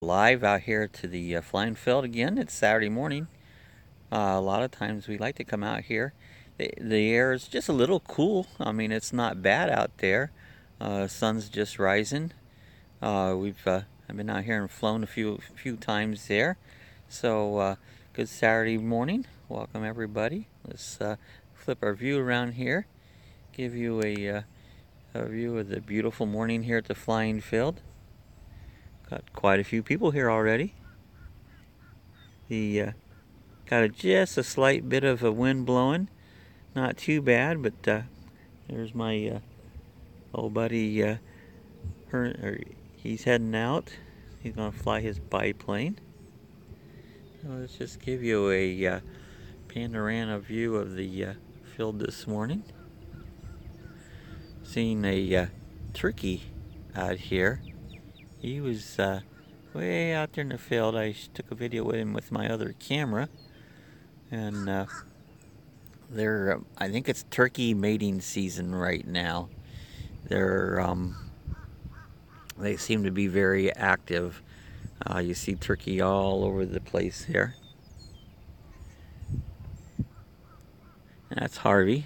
Live out here to the flying field again. It's Saturday morning. A lot of times we like to come out here. The air is just a little cool. I mean, it's not bad out there. Sun's just rising. I've been out here and flown a few times there. So good Saturday morning. Welcome everybody. Let's flip our view around here. Give you a view of the beautiful morning here at the flying field. Got quite a few people here already. Got just a slight bit of a wind blowing. Not too bad, but there's my old buddy. He's heading out. He's gonna fly his biplane. So let's just give you a panorama view of the field this morning. Seeing a turkey out here. He was way out there in the field. I took a video with him with my other camera, and I think it's turkey mating season right now. They seem to be very active. You see turkey all over the place here. And that's Harvey.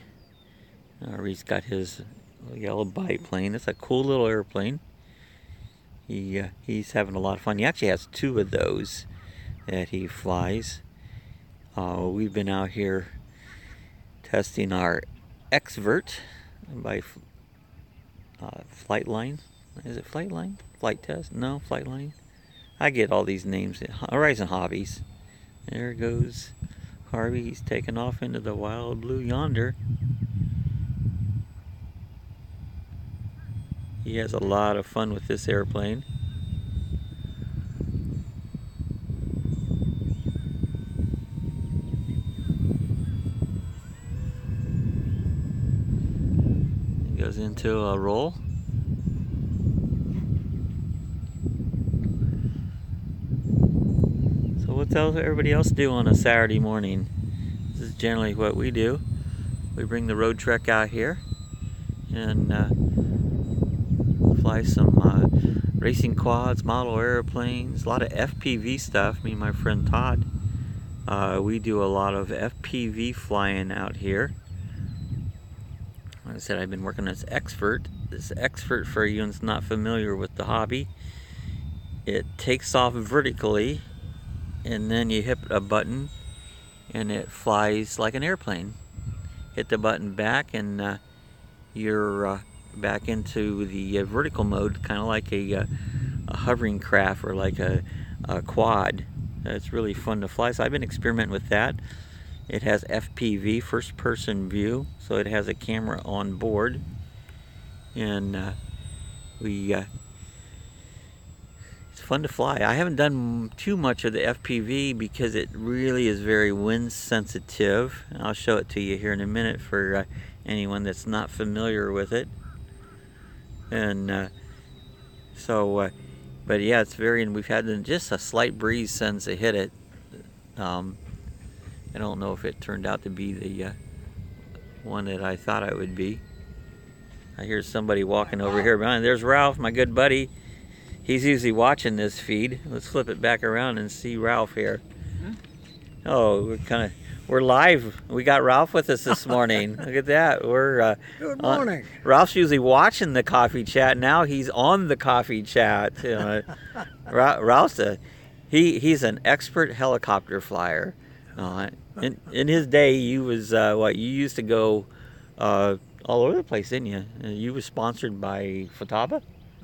Harvey's got his yellow biplane. It's a cool little airplane. He's having a lot of fun. He actually has two of those that he flies. We've been out here testing our Xvert by Flightline. Is it Flightline? Flight Test? No, Flightline. I get all these names. Horizon Hobbies. There goes Harvey. He's taking off into the wild blue yonder. He has a lot of fun with this airplane. He goes into a roll. So what does everybody else do on a Saturday morning? This is generally what we do. We bring the Roadtrek out here and fly some racing quads, model airplanes, a lot of FPV stuff. Me and my friend Todd, we do a lot of FPV flying out here. Like I said, I've been working on this Xvert. This Xvert, for you that's not familiar with the hobby, it takes off vertically, and then you hit a button, and it flies like an airplane. Hit the button back, and you're back into the vertical mode, kind of like a hovering craft or like a quad. It's really fun to fly. So I've been experimenting with that. It has FPV, first person view, so it has a camera on board, and it's fun to fly. I haven't done too much of the FPV because it really is very wind sensitive. I'll show it to you here in a minute for anyone that's not familiar with it. And but yeah, it's and we've had just a slight breeze since it hit it. I don't know if it turned out to be the one that I thought it would be. I hear somebody walking over here behind. There's Ralph, my good buddy. He's usually watching this feed. Let's flip it back around and see Ralph here. Oh, we're live. We got Ralph with us this morning. Look at that. Good morning. Ralph's usually watching the coffee chat. Now he's on the coffee chat. Ralph's he's an expert helicopter flyer. In his day, you was you used to go all over the place, didn't you? You was sponsored by Futaba.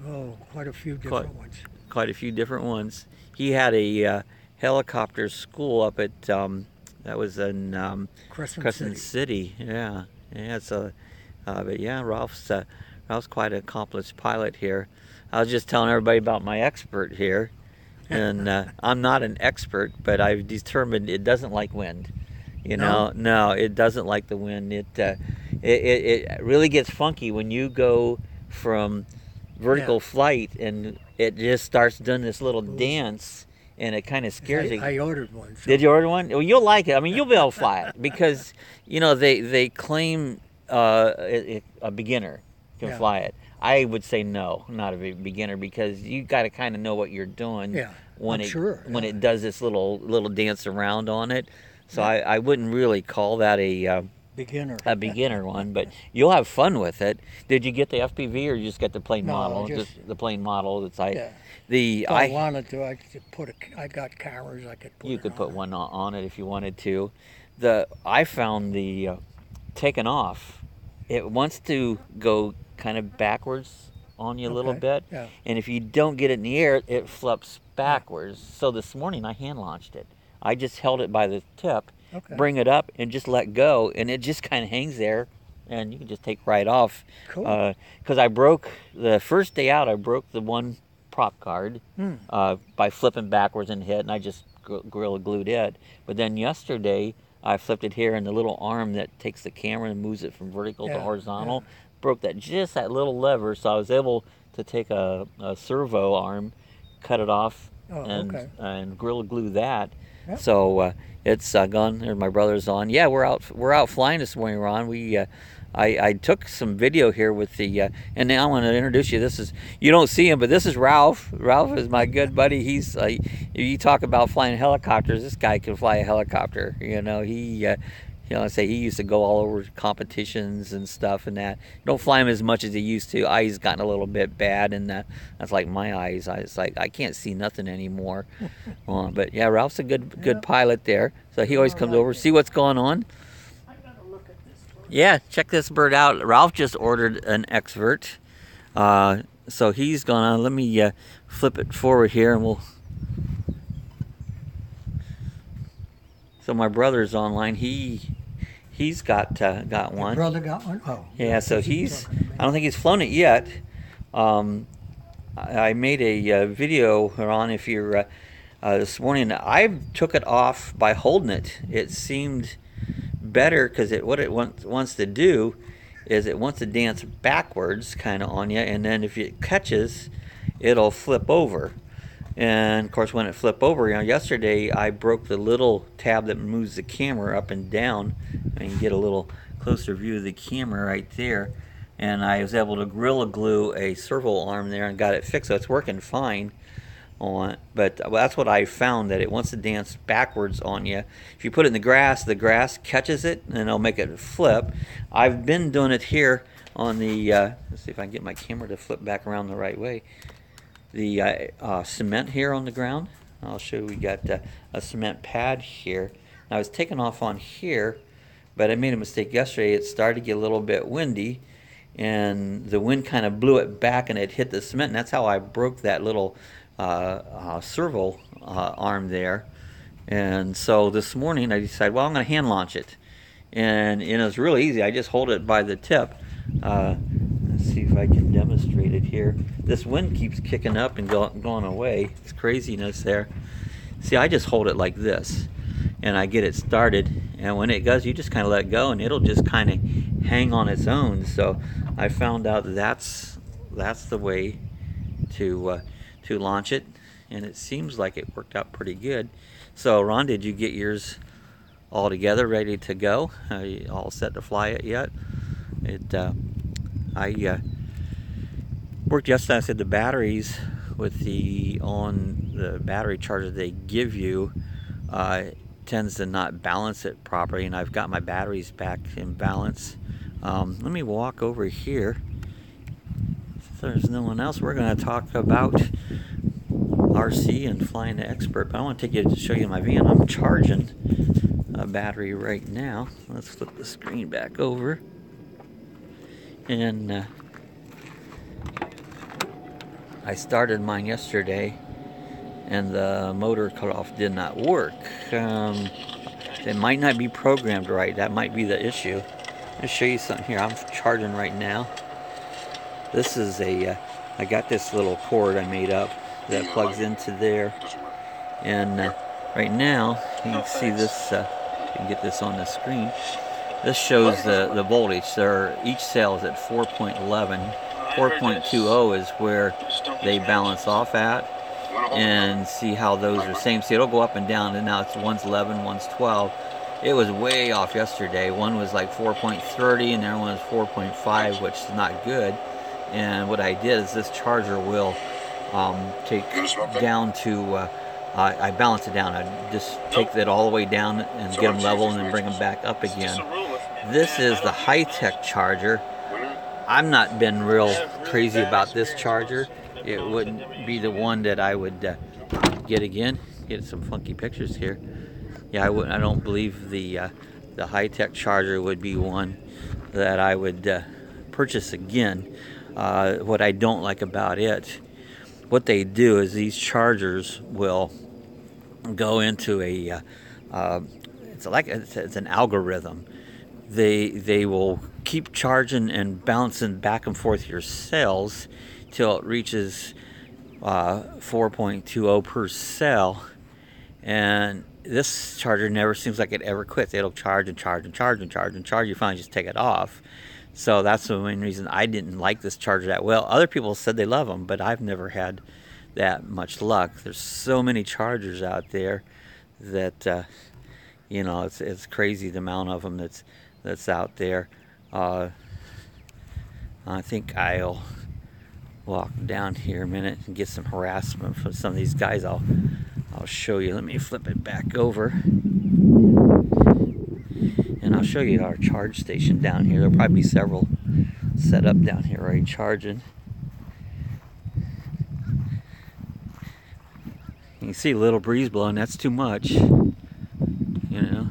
Oh, quite a few different ones. Quite a few different ones. He had a helicopter school up at that was in Crescent City. Yeah. So, but yeah, Ralph's quite an accomplished pilot here. I was just telling everybody about my Xvert here, and I'm not an expert, but I've determined it doesn't like wind. No, it doesn't like the wind. It really gets funky when you go from vertical flight, and it just starts doing this little dance, and it kind of scares you. I ordered one. So. Did you order one? Well, you'll like it. I mean, you'll be able to fly it because they claim a beginner can fly it. I would say no, not a beginner, because you got to kind of know what you're doing when I'm it sure, when yeah. it does this little dance around on it. So Yeah. I wouldn't really call that Beginner. a beginner one, but you'll have fun with it. Did you get the FPV or you just get the plain No, model? just, Just the plain model. It's like yeah. the If I wanted to, I could I got cameras, I could put you it could put on it. one on it if you wanted to. I found the taken off. It wants to go kind of backwards on you a little Okay, bit, yeah. and if you don't get it in the air, it flips Ah, backwards. So this morning I hand launched it. I just held it by the tip, okay. bring it up, and just let go, and it just kind of hangs there, and you can just take right off. Cool. Because I broke the first day out, I broke the one prop card Hmm. by flipping backwards and hit, and I just gorilla glued it. But then yesterday, I flipped it here, and the little arm that takes the camera and moves it from vertical to Yeah, yeah. horizontal broke that little lever, so I was able to take a servo arm, cut it off, Oh, okay. and gorilla glue that. Yep. So it's gone. There's my brother's on. Yeah, we're out flying this morning, Ron. I took some video here with and now I want to introduce you. This is, you don't see him, but this is Ralph. Ralph is my good buddy. He's you talk about flying helicopters. This guy can fly a helicopter. I say he used to go all over competitions and stuff and that. Don't fly him as much as he used to. Eyes gotten a little bit bad, and that's like my eyes. It's like I can't see nothing anymore. But yeah, Ralph's a good Yep. pilot there. So he always All comes right. over, see what's going on. I gotta look at this first. Yeah, check this bird out. Ralph just ordered an Xvert. So he's gonna, let me flip it forward here and we'll. So my brother's online. He's got Your one. brother got one? Oh. Yeah, so he's talking to me. I don't think he's flown it yet. I made a video on if you're this morning. I took it off by holding it. It seemed better because what it wants to do is it wants to dance backwards kind of on you, and then if it catches, it'll flip over. And of course, when it flipped over, yesterday I broke the little tab that moves the camera up and down. And you can get a little closer view of the camera right there. And I was able to gorilla glue a servo arm there and got it fixed, so it's working fine on it. But that's what I found, that it wants to dance backwards on you. If you put it in the grass catches it and it'll make it flip. I've been doing it here on the let's see if I can get my camera to flip back around the right way. The cement here on the ground. I'll show you. We got a cement pad here. Now I was taking off on here, but I made a mistake yesterday. It started to get a little bit windy, and the wind kind of blew it back and it hit the cement, and that's how I broke that little servo arm there. And so this morning I decided, well, I'm going to hand launch it, and it's really easy. I just hold it by the tip. Let's see if I can demonstrate it here. This wind keeps kicking up and going away. It's craziness there. See, I just hold it like this, and I get it started, and when it goes, you just kind of let go, and it'll just kind of hang on its own. So I found out that's the way to launch it, and it seems like it worked out pretty good. So Ron, did you get yours all together, ready to go? Are you all set to fly it yet? I worked yesterday. I said the batteries with the battery charger they give you tends to not balance it properly, and I've got my batteries back in balance. Let me walk over here. If there's no one else, we're going to talk about RC and flying the Expert. But I want to take you to show you my van. I'm charging a battery right now. Let's flip the screen back over. And I started mine yesterday, and the motor cutoff did not work. It might not be programmed right. That might be the issue. I'll show you something here. I'm charging right now. This is I got this little cord I made up that plugs into there, and right now you can see this. You can get this on the screen. This shows the voltage. Each cell is at 4.11. 4.20 is where they balance off at, and see how those are same. See, it'll go up and down, and now one's 11, one's 12. It was way off yesterday. One was like 4.30, and the other one was 4.5, which is not good. And what I did is this charger will take down to I balance it down. I just take that all the way down and get them level and then bring them back up again. This is the high-tech charger. I've not been real crazy about this charger. It wouldn't be the one that I would get again. Get some funky pictures here. Yeah, I wouldn't. I don't believe the high-tech charger would be one that I would purchase again. What I don't like about it, what they do is these chargers will go into a it's an algorithm. They will keep charging and bouncing back and forth your cells till it reaches 4.20 per cell, and this charger never seems like it ever quits. It'll charge and charge and charge and charge and charge. You finally just take it off. So that's the main reason I didn't like this charger that well. Other people said they love them, but I've never had that much luck. There's so many chargers out there that you know, it's crazy the amount of them that's out there. I think I'll walk down here a minute and get some harassment from some of these guys. I'll show you. Let me flip it back over, and I'll show you our charge station down here. There'll probably be several set up down here already charging. You can see a little breeze blowing. That's too much, you know.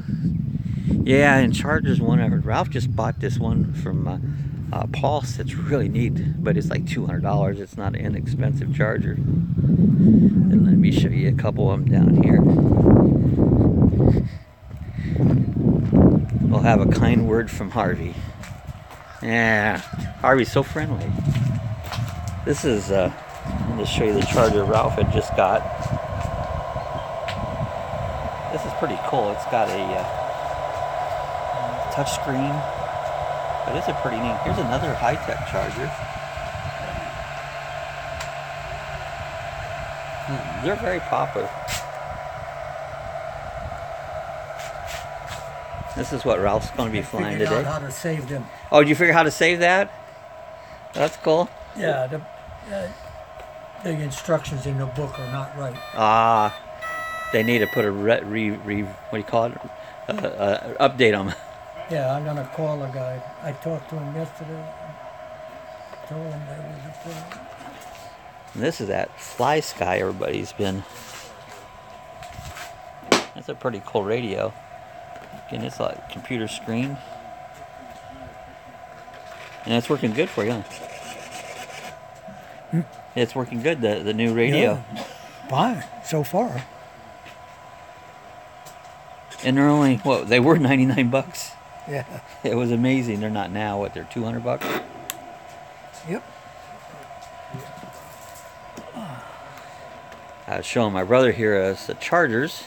Yeah, and chargers, Ralph just bought this one from Pulse. It's really neat, but it's like $200. It's not an inexpensive charger. And let me show you a couple of them down here. We'll have a kind word from Harvey. Yeah, Harvey's so friendly. This is, I'm going to show you the charger Ralph had just got. This is pretty cool. It's got a touch screen, but it's a pretty neat. Here's another high-tech charger. They're very popular. This is what Ralph's going to be flying today. Out how to save them. Oh, did you figure out how to save that? That's cool. Yeah, the instructions in the book are not right. Ah, they need to put a what do you call it? Update them. Yeah, I'm gonna call a guy. I talked to him yesterday. Told him there was a problem. And this is that Fly Sky everybody's been. That's a pretty cool radio. Again, it's like a computer screen. And it's working good for you, huh? It's working good, the new radio. Yeah, fine, so far. And they're only, what, they were 99 bucks. Yeah. It was amazing. They're not now. What, they're 200 bucks? Yep. I was showing my brother here the chargers.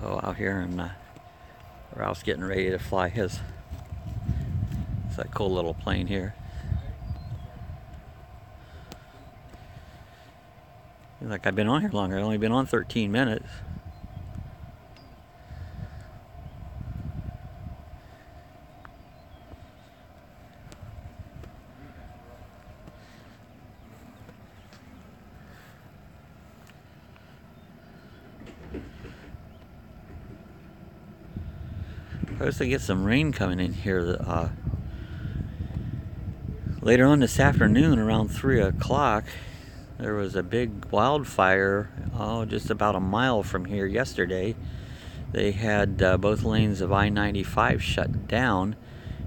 Oh, out here, and Ralph's getting ready to fly his. It's that cool little plane here. Like, I've been on here longer. I've only been on 13 minutes. I was to get some rain coming in here later on this afternoon around 3 o'clock. There was a big wildfire just about a mile from here yesterday. They had both lanes of I-95 shut down,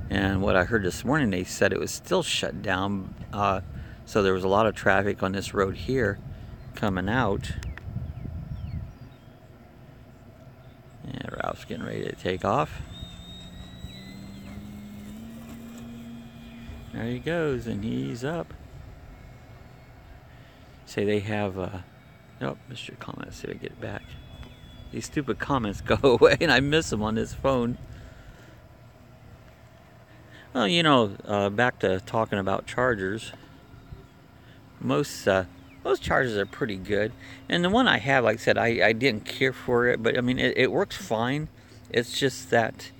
and what I heard this morning, they said it was still shut down, so there was a lot of traffic on this road here coming out. And Ralph's getting ready to take off. There he goes, and he's up. Say they have, oh, missed your comment. See if I get it back. These stupid comments go away, and I miss them on this phone. Well, you know, back to talking about chargers. Most chargers are pretty good, and the one I have, like I said, I didn't care for it, but I mean, it works fine. It's just that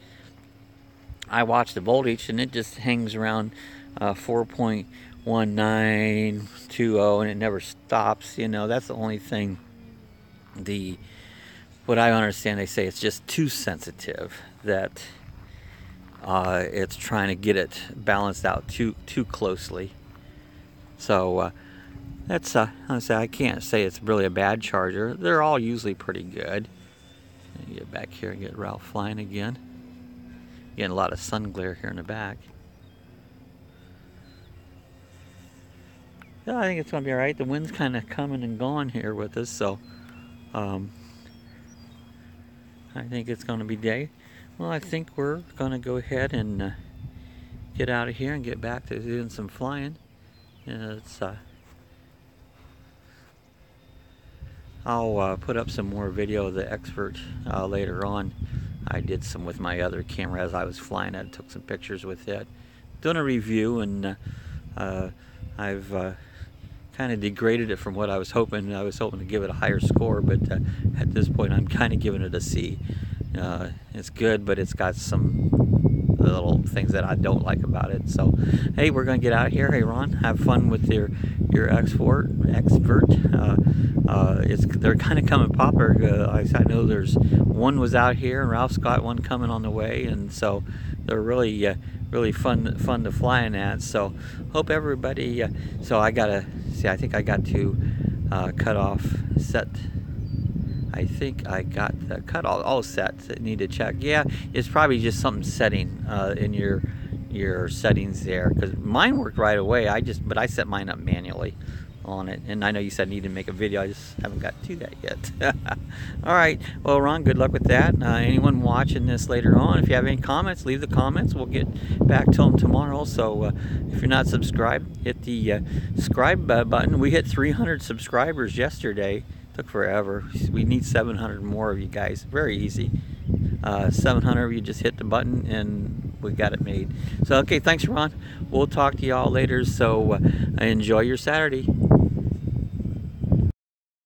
I watch the voltage, and it just hangs around 4.1920 and it never stops. You know, that's the only thing. What I understand, they say it's just too sensitive, that it's trying to get it balanced out too closely. So that's I can't say it's really a bad charger. They're all usually pretty good. Get back here and get Ralph flying again. Getting a lot of sun glare here in the back. Yeah, I think it's going to be all right. The wind's kind of coming and going here with us, so I think it's going to be day. Well, I think we're going to go ahead and get out of here and get back to doing some flying. I'll put up some more video of the Expert later on. I did some with my other camera as I was flying. I took some pictures with it. Doing a review, and I've kind of degraded it from what I was hoping. I was hoping to give it a higher score, but at this point I'm kind of giving it a C. It's good, but it's got some little things that I don't like about it. So, hey, we're gonna get out of here. Hey, Ron, have fun with your Expert. They're kind of coming popular. I know there's one was out here, and Ralph's got one coming on the way, and so they're really fun to fly in at. So hope everybody. So I gotta see. I think I got to cut off set. I think I got the cut all sets that need to check. Yeah, it's probably just something setting in your settings there, because mine worked right away. But I set mine up manually on it, and I know you said I need to make a video. I just haven't got to that yet. All right, well, Ron, good luck with that. Anyone watching this later on, if you have any comments, leave the comments. We'll get back to them tomorrow. So if you're not subscribed, hit the subscribe button. We hit 300 subscribers yesterday. Took forever. We need 700 more of you guys. Very easy. 700 of you just hit the button and we got it made. So okay, thanks, Ron. We'll talk to y'all later. So enjoy your Saturday.